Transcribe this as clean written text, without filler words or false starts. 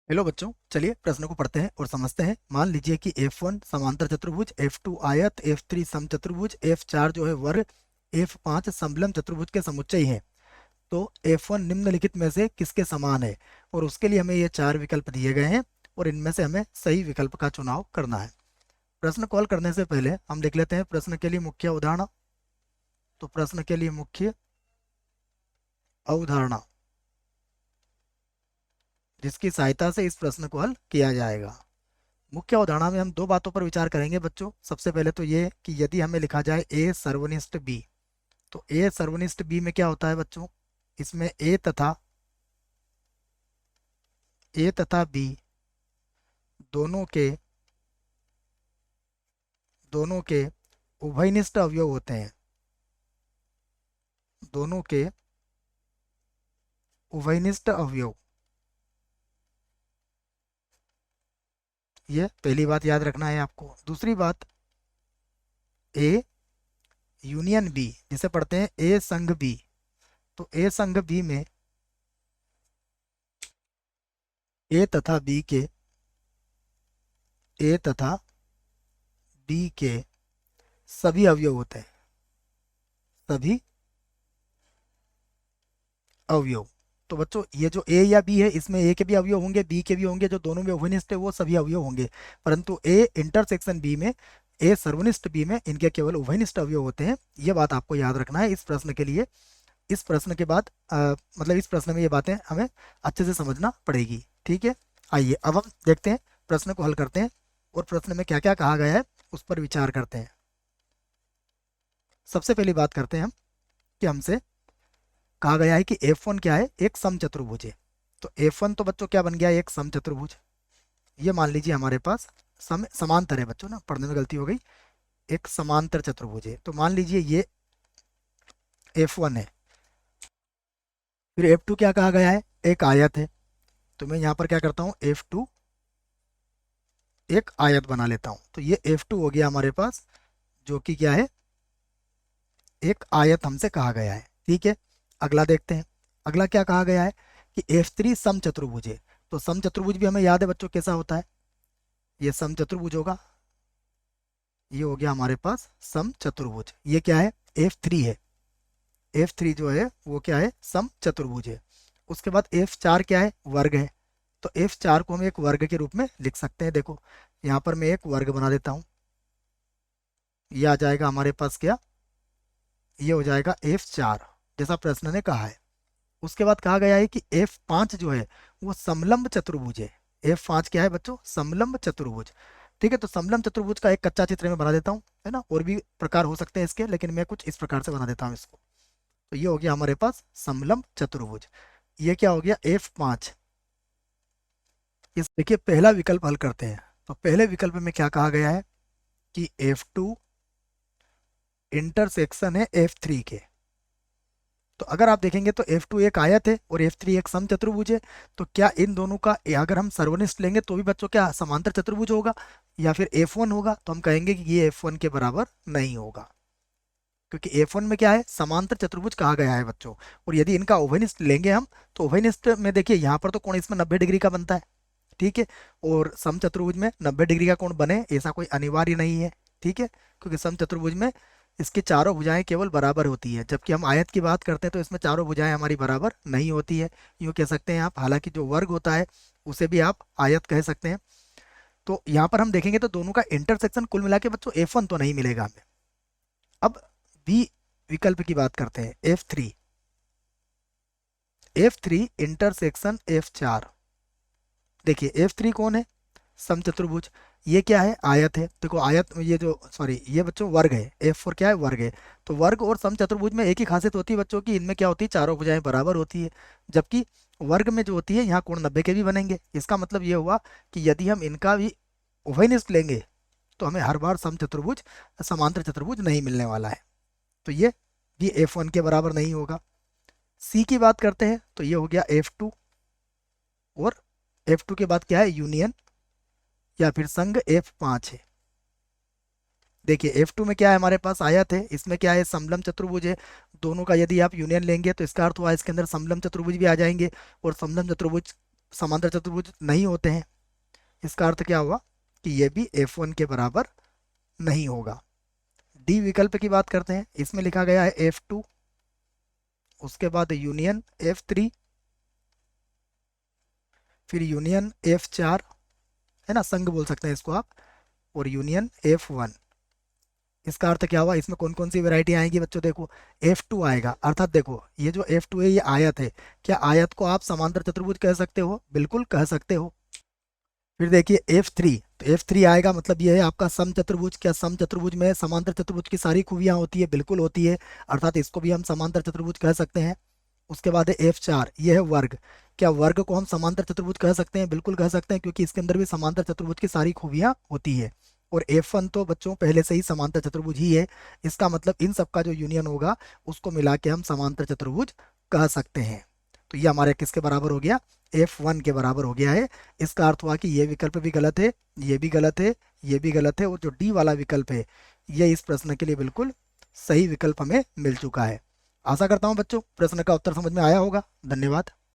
Hello बच्चों, चलिए प्रश्न को पढ़ते हैं और समझते हैं। मान लीजिए कि F1 समांतर चतुर्भुज, F2 आयत, F3 समचतुर्भुज, F4 जो है वर्ग, F5 समलंब चतुर्भुज के समुच्चय हैं। तो F1 निम्नलिखित में से किसके समान है? और उसके लिए हमें ये चार विकल्प दिए गए हैं और इनमें से हमें सही विकल्प का चुनाव करना है। प्रश्न कॉल करने से पहले हम देख लेते हैं प्रश्न के लिए मुख्य उदाहरण। तो प्रश्न के लिए मुख्य अवधारणा जिसकी सहायता से इस प्रश्न को हल किया जाएगा। मुख्य अवधारणा में हम दो बातों पर विचार करेंगे बच्चों। सबसे पहले तो ये कि यदि हमें लिखा जाए ए सर्वनिष्ठ बी, तो ए सर्वनिष्ठ बी में क्या होता है बच्चों? इसमें ए तथा बी दोनों के दोनों के उभयनिष्ठ अवयव होते हैं। दोनों के उभयनिष्ठ अवयव, ये पहली बात याद रखना है आपको। दूसरी बात, ए यूनियन बी जिसे पढ़ते हैं ए संघ बी, तो ए संघ बी में ए तथा बी के ए तथा बी के सभी अवयव होते हैं। सभी अवयव। तो बच्चों ये जो ए या बी है, इसमें ए के भी अवयव होंगे, बी के भी होंगे, जो दोनों में उभयनिष्ठ है वो सभी अवयव होंगे। परंतु ए इंटरसेक्शन बी में, ए सर्वनिष्ठ बी में इनके केवल उभयनिष्ठ अवयव होते हैं। ये बात आपको याद रखना है इस प्रश्न के लिए। इस प्रश्न के बाद मतलब इस प्रश्न में ये बातें हमें अच्छे से समझना पड़ेगी। ठीक है, आइए अब हम देखते हैं, प्रश्न को हल करते हैं और प्रश्न में क्या क्या कहा गया है उस पर विचार करते हैं। सबसे पहली बात करते हैं हम कि हमसे कहा गया है कि F1 क्या है? एक समचतुर्भुज है। तो F1 तो बच्चों क्या बन गया? एक समचतुर्भुज। ये मान लीजिए हमारे पास समांतर है बच्चों, ना पढ़ने में गलती हो गई। एक समांतर चतुर्भुज है, तो मान लीजिए ये F1 है। फिर F2 क्या कहा गया है? एक आयत है। तो मैं यहाँ पर क्या करता हूँ, F2 एक आयत बना लेता हूँ। तो ये F2 हो गया हमारे पास, जो कि क्या है? एक आयत हमसे कहा गया है। ठीक है, अगला देखते हैं। अगला क्या कहा गया है कि F3 समचतुर्भुज है। तो समचतुर्भुज भी हमें याद है बच्चों कैसा होता है? ये समचतुर्भुज होगा। ये हो गया हमारे पास समचतुर्भुज। ये क्या है? F3 है। F3 जो है वो क्या है? समचतुर्भुज है। उसके बाद F4 क्या है? वर्ग है। तो F4 को हम एक वर्ग के रूप में लिख सकते हैं। देखो यहाँ पर मैं एक वर्ग बना देता हूँ। ये आ जाएगा हमारे पास क्या? ये हो जाएगा F4 जैसा प्रश्न ने कहा है। उसके बाद कहा गया है कि F5 जो है वो समलंब चतुर्भुज है। F5 क्या है बच्चों? समलंब चतुर्भुज। ठीक है, तो समलंब चतुर्भुज का एक कच्चा चित्र में बना देता हूँ, है ना। और भी प्रकार हो सकते हैं इसके, लेकिन मैं कुछ इस प्रकार से बना देता हूँ इसको। तो ये हो गया हमारे पास समलंब चतुर्भुज। ये क्या हो गया? F5। इस देखिए पहला विकल्प हल करते हैं। तो पहले विकल्प में क्या कहा गया है कि F2 इंटरसेक्शन है F3 के। तो अगर आप देखेंगे तो F2 एक आयत है और F3 एक समचतुर्भुज है। तो क्या इन दोनों का अगर हम सर्वनिष्ठ लेंगे तो भी बच्चों क्या समांतर चतुर्भुज होगा? या फिर F1 होगा? तो हम कहेंगे कि ये F1 के बराबर नहीं होगा, क्योंकि F1 में क्या है? समांतर चतुर्भुज कहा गया है बच्चों। और यदि इनका उभयनिष्ठ लेंगे हम, तो उभयनिष्ठ में देखिए यहाँ पर तो कोण इसमें 90 डिग्री का बनता है। ठीक है, और समचतुर्भुज में 90 डिग्री का कोण बने ऐसा कोई अनिवार्य नहीं है। ठीक है, क्योंकि समचतुर्भुज में इसकी चारों भुजाएं केवल बराबर होती है, जबकि हम आयत की बात करते हैं तो इसमें चारों भुजाएं हमारी बराबर नहीं होती है। यूँ कह सकते हैं आप, हालांकि जो वर्ग होता है उसे भी आप आयत कह सकते हैं। तो यहाँ पर हम देखेंगे तो दोनों का इंटरसेक्शन कुल मिला के बच्चों F1 तो नहीं मिलेगा हमें। अब बी विकल्प की बात करते हैं, F3 इंटरसेक्शन F4। देखिए F3 कौन है? समचतुर्भुज। ये क्या है? आयत है। देखो आयत, ये जो सॉरी ये बच्चों वर्ग है। F4 क्या है? वर्ग है। तो वर्ग और समचतुर्भुज में एक ही खासियत होती है बच्चों की, इनमें क्या होती है? चारों भुजाएं बराबर होती है। जबकि वर्ग में जो होती है यहाँ कोण 90 के भी बनेंगे। इसका मतलब ये हुआ कि यदि हम इनका भी उभयनिष्ठ लेंगे तो हमें हर बार समचतुर्भुज समांतर चतुर्भुज नहीं मिलने वाला है। तो ये भी F1 के बराबर नहीं होगा। सी की बात करते हैं तो ये हो गया F2। और F2 के बाद क्या है? यूनियन या फिर संघ F5 है। देखिए F2 में क्या है? हमारे पास आयत है। इसमें क्या है? समलंब चतुर्भुज है। दोनों का यदि आप यूनियन लेंगे तो इसका अर्थ हुआ इसके अंदर समलंब चतुर्भुज भी आ जाएंगे। और समलंब चतुर्भुज समांतर चतुर्भुज नहीं होते हैं। इसका अर्थ क्या हुआ कि ये भी F1 के बराबर नहीं होगा। डी विकल्प की बात करते हैं, इसमें लिखा गया है F2, उसके बाद यूनियन F3, फिर यूनियन F4, है ना, संघ बोल सकते हैं इसको आप, और यूनियन F1। इसका अर्थ क्या हुआ, इसमें कौन कौन सी वैरायटी आएंगी बच्चों, देखो F2 आएगा, अर्थात देखो ये जो F2 है ये आयत है। क्या आयत को आप समांतर चतुर्भुज कह सकते हो? बिल्कुल कह सकते हो। फिर देखिए F3, तो F3 आएगा, मतलब ये है आपका समचतुर्भुज। क्या समचतुर्भुज में समांतर चतुर्भुज की सारी खूबियां होती है? बिल्कुल होती है, अर्थात इसको भी हम समांतर चतुर्भुज कह सकते हैं। उसके बाद है F4, ये है वर्ग। क्या वर्ग को हम समांतर चतुर्भुज कह सकते हैं? बिल्कुल कह सकते हैं, क्योंकि इसके अंदर भी समांतर चतुर्भुज की सारी खूबियां होती है। और F1 तो बच्चों पहले से ही समांतर चतुर्भुज ही है, इसका मतलब इन सब का जो यूनियन होगा उसको मिला के हम समांतर चतुर्भुज कह सकते हैं। तो ये हमारे किसके बराबर हो गया? F1 के बराबर हो गया है। इसका अर्थ हुआ कि ये विकल्प भी गलत है, ये भी गलत है, ये भी गलत है, और जो डी वाला विकल्प है ये इस प्रश्न के लिए बिल्कुल सही विकल्प हमें मिल चुका है। आशा करता हूँ बच्चों प्रश्न का उत्तर समझ में आया होगा। धन्यवाद।